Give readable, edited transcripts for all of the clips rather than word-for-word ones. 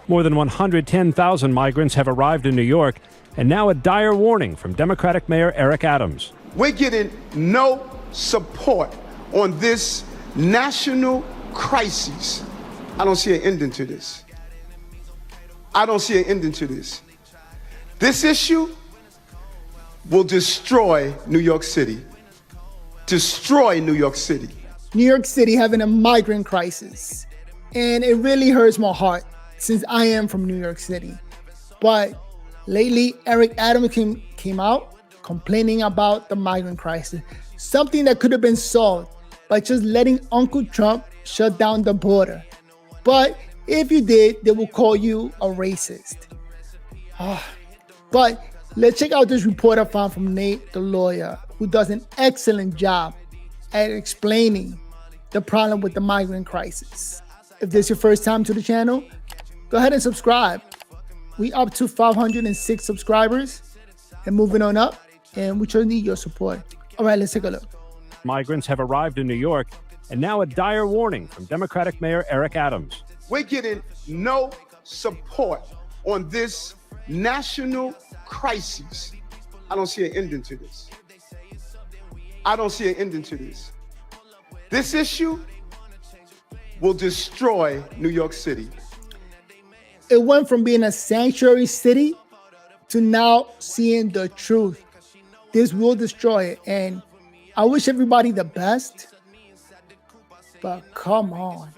More than 110,000 migrants have arrived in New York, and now a dire warning from Democratic Mayor Eric Adams. We're getting no support on this national crisis. I don't see an ending to this. I don't see an ending to this. This issue will destroy New York City. Destroy New York City. New York City having a migrant crisis. And it really hurts my heart since I am from New York City. But lately, Eric Adams came out complaining about the migrant crisis, something that could have been solved by just letting Uncle Trump shut down the border. But if you did, they will call you a racist. But let's check out this report I found from Nate, the lawyer, who does an excellent job at explaining the problem with the migrant crisis. If this is your first time to the channel, go ahead and subscribe. We up to 506 subscribers and moving on up, and we just need your support. All right, let's take a look. Migrants have arrived in New York, and now a dire warning from Democratic Mayor Eric Adams. We're getting no support on this national crisis. I don't see an ending to this. I don't see an ending to this. This issue will destroy New York City. It went from being a sanctuary city to now seeing the truth. This will destroy it. And I wish everybody the best, but come on.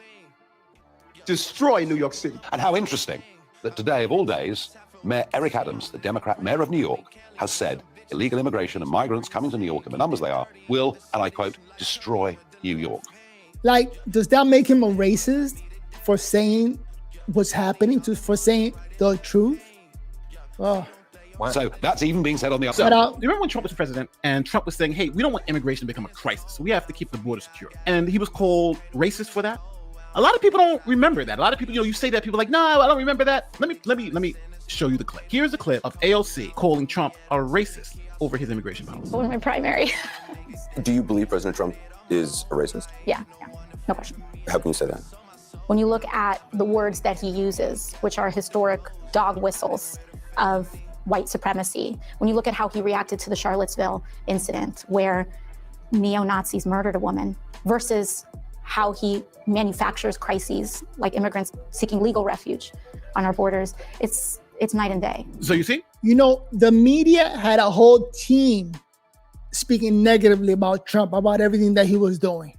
Destroy New York City. And how interesting that today, of all days, Mayor Eric Adams, the Democrat mayor of New York, has said illegal immigration and migrants coming to New York in the numbers they are will, and I quote, destroy New York. Like, does that make him a racist for saying what's happening, for saying the truth? Oh. So that's even being said on the other side. side. You remember when Trump was president and Trump was saying, hey, we don't want immigration to become a crisis, so we have to keep the border secure. And he was called racist for that. A lot of people don't remember that. A lot of people, you say that, people are like, no, I don't remember that. Let me show you the clip. Here's a clip of AOC calling Trump a racist over his immigration policy. One of my primary. Do you believe President Trump is a racist? Yeah, no question. How can you say that? When you look at the words that he uses, which are historic dog whistles of white supremacy, when you look at how he reacted to the Charlottesville incident where neo-Nazis murdered a woman versus how he manufactures crises like immigrants seeking legal refuge on our borders, it's night and day. So you see? You know, the media had a whole team speaking negatively about Trump, about everything that he was doing.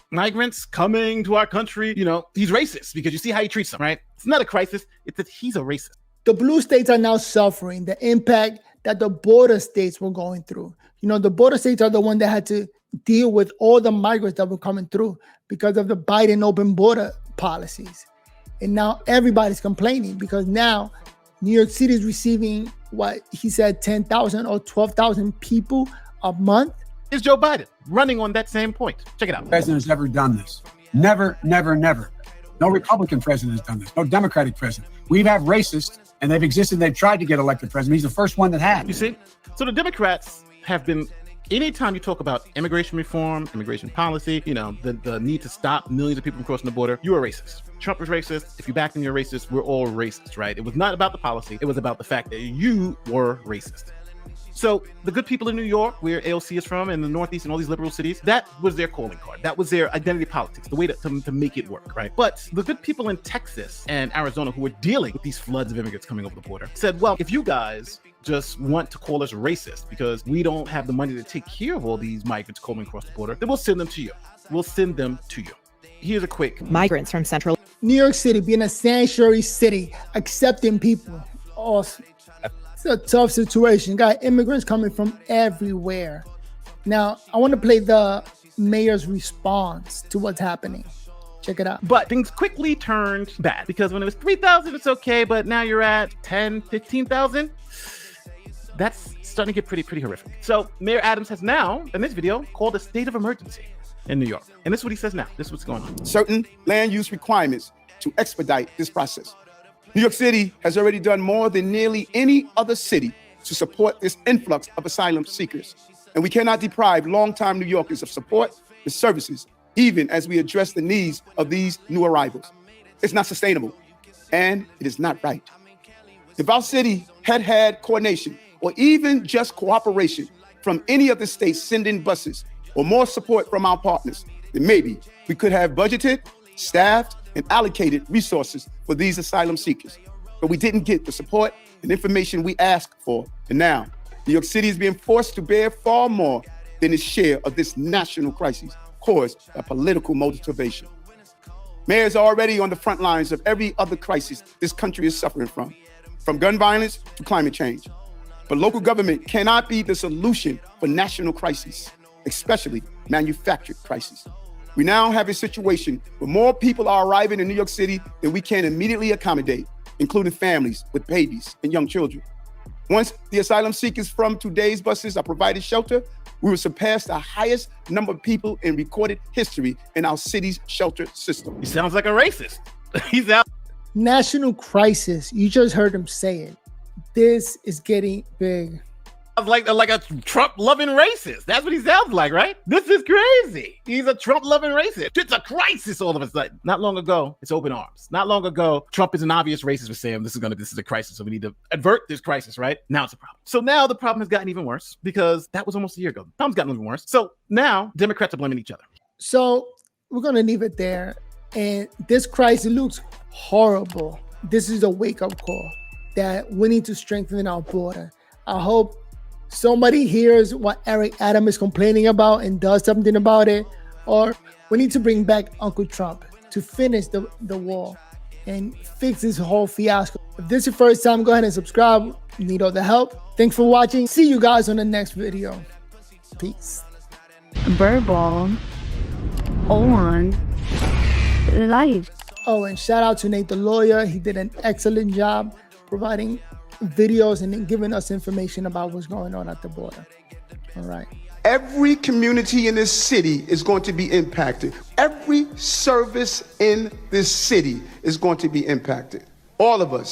Migrants coming to our country, he's racist because you see how he treats them, right? It's not a crisis, it's that he's a racist. The blue states are now suffering the impact that the border states were going through. The border states are the one that had to deal with all the migrants that were coming through because of the Biden open border policies. And now everybody's complaining because now New York City is receiving what he said, 10,000 or 12,000 people a month. Is Joe Biden running on that same point? Check it out. The president has never done this. Never, never, never. No Republican president has done this. No Democratic president. We've had racists, and they've existed. They've tried to get elected president. He's the first one that had. You see? So the Democrats have been, anytime you talk about immigration reform, immigration policy, the need to stop millions of people from crossing the border, you're a racist. Trump is racist. If you back him, you're racist. We're all racist, right? It was not about the policy. It was about the fact that you were racist. So the good people in New York, where AOC is from, and the Northeast and all these liberal cities, that was their calling card. That was their identity politics, the way to make it work, right? But the good people in Texas and Arizona who were dealing with these floods of immigrants coming over the border said, well, if you guys just want to call us racist because we don't have the money to take care of all these migrants coming across the border, then we'll send them to you. We'll send them to you. Here's a quick. Migrants from Central New York City being a sanctuary city, accepting people. Awesome. It's a tough situation. Got immigrants coming from everywhere. Now, I want to play the mayor's response to what's happening. Check it out. But things quickly turned bad because when it was 3,000, it's okay. But now you're at 10, 15,000. That's starting to get pretty horrific. So Mayor Adams has now, in this video, called a state of emergency in New York. And this is what he says now. This is what's going on. Certain land use requirements to expedite this process. New York City has already done more than nearly any other city to support this influx of asylum seekers. And we cannot deprive longtime New Yorkers of support and services, even as we address the needs of these new arrivals. It's not sustainable, and it is not right. If our city had coordination or even just cooperation from any of the states sending buses or more support from our partners, then maybe we could have budgeted, staffed, and allocated resources for these asylum seekers. But we didn't get the support and information we asked for. And now, New York City is being forced to bear far more than its share of this national crisis caused by political motivation. Mayors are already on the front lines of every other crisis this country is suffering from gun violence to climate change. But local government cannot be the solution for national crises, especially manufactured crises. We now have a situation where more people are arriving in New York City than we can immediately accommodate, including families with babies and young children. Once the asylum seekers from today's buses are provided shelter, we will surpass the highest number of people in recorded history in our city's shelter system. He sounds like a racist. He's out. National crisis. You just heard him say it. This is getting big. Like a Trump-loving racist. That's what he sounds like, right? This is crazy. He's a Trump-loving racist. It's a crisis all of a sudden. Not long ago, it's open arms. Not long ago, Trump is an obvious racist for saying this is a crisis, so we need to avert this crisis, right? Now it's a problem. So now the problem has gotten even worse because that was almost a year ago. The problem's gotten even worse. So now Democrats are blaming each other. So we're going to leave it there. And this crisis looks horrible. This is a wake-up call that we need to strengthen our border. I hope somebody hears what Eric Adams is complaining about and does something about it, or we need to bring back Uncle Trump to finish the wall and fix this whole fiasco. If this is your first time, go ahead and subscribe. You need all the help. Thanks for watching. See you guys on the next video. Peace. Verbal on life. Oh, and shout out to Nate the lawyer. He did an excellent job providing videos and giving us information about what's going on at the border. All right. Every community in this city is going to be impacted. Every service in this city is going to be impacted. All of us.